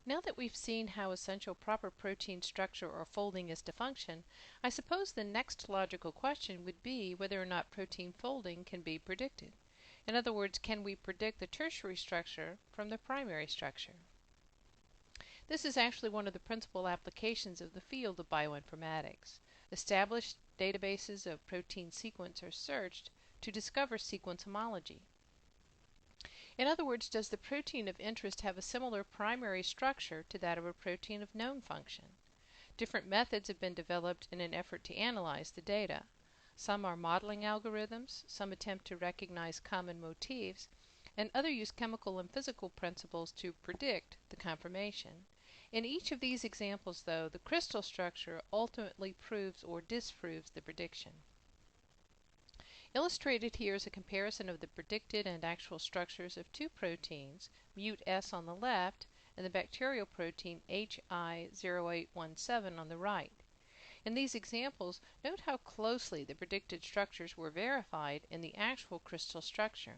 Now that we've seen how essential proper protein structure or folding is to function, I suppose the next logical question would be whether or not protein folding can be predicted. In other words, can we predict the tertiary structure from the primary structure? This is actually one of the principal applications of the field of bioinformatics. Established databases of protein sequence are searched to discover sequence homology. In other words, does the protein of interest have a similar primary structure to that of a protein of known function? Different methods have been developed in an effort to analyze the data. Some are modeling algorithms, some attempt to recognize common motifs, and others use chemical and physical principles to predict the conformation. In each of these examples, though, the crystal structure ultimately proves or disproves the prediction. Illustrated here is a comparison of the predicted and actual structures of two proteins, MUT-S on the left and the bacterial protein HI0817 on the right. In these examples, note how closely the predicted structures were verified in the actual crystal structure.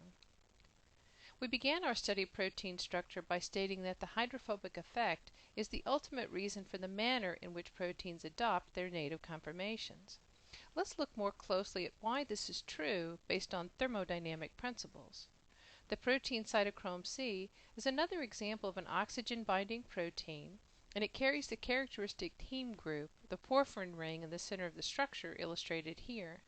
We began our study of protein structure by stating that the hydrophobic effect is the ultimate reason for the manner in which proteins adopt their native conformations. Let's look more closely at why this is true based on thermodynamic principles. The protein cytochrome C is another example of an oxygen-binding protein, and it carries the characteristic heme group, the porphyrin ring in the center of the structure illustrated here.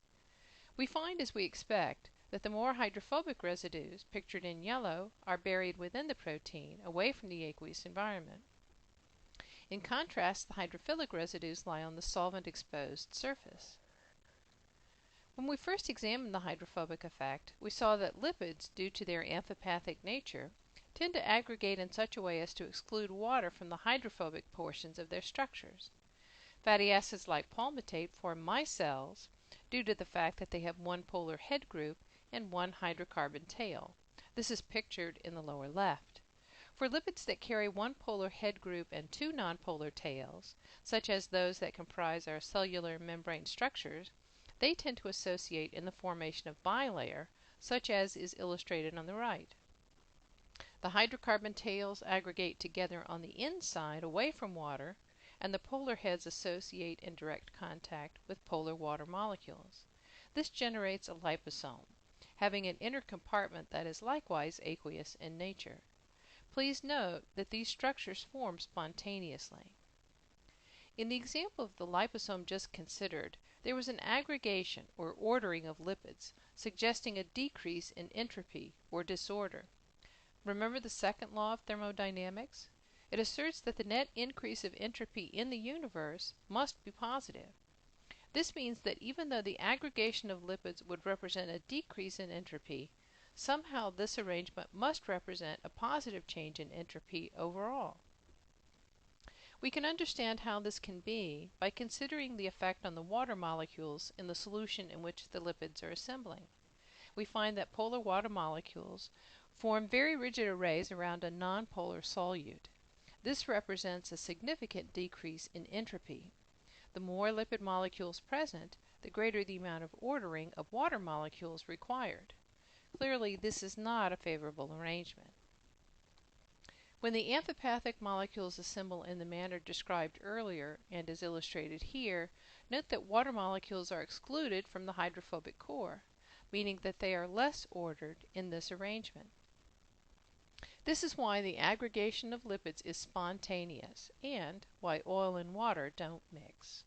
We find, as we expect, that the more hydrophobic residues, pictured in yellow, are buried within the protein, away from the aqueous environment. In contrast, the hydrophilic residues lie on the solvent-exposed surface. When we first examined the hydrophobic effect, we saw that lipids, due to their amphipathic nature, tend to aggregate in such a way as to exclude water from the hydrophobic portions of their structures. Fatty acids like palmitate form micelles due to the fact that they have one polar head group and one hydrocarbon tail. This is pictured in the lower left. For lipids that carry one polar head group and two nonpolar tails, such as those that comprise our cellular membrane structures, they tend to associate in the formation of bilayer, such as is illustrated on the right. The hydrocarbon tails aggregate together on the inside away from water, and the polar heads associate in direct contact with polar water molecules. This generates a liposome, having an inner compartment that is likewise aqueous in nature. Please note that these structures form spontaneously. In the example of the liposome just considered, there was an aggregation or ordering of lipids, suggesting a decrease in entropy or disorder. Remember the second law of thermodynamics? It asserts that the net increase of entropy in the universe must be positive. This means that even though the aggregation of lipids would represent a decrease in entropy, somehow this arrangement must represent a positive change in entropy overall. We can understand how this can be by considering the effect on the water molecules in the solution in which the lipids are assembling. We find that polar water molecules form very rigid arrays around a nonpolar solute. This represents a significant decrease in entropy. The more lipid molecules present, the greater the amount of ordering of water molecules required. Clearly, this is not a favorable arrangement. When the amphipathic molecules assemble in the manner described earlier and is illustrated here, note that water molecules are excluded from the hydrophobic core, meaning that they are less ordered in this arrangement. This is why the aggregation of lipids is spontaneous and why oil and water don't mix.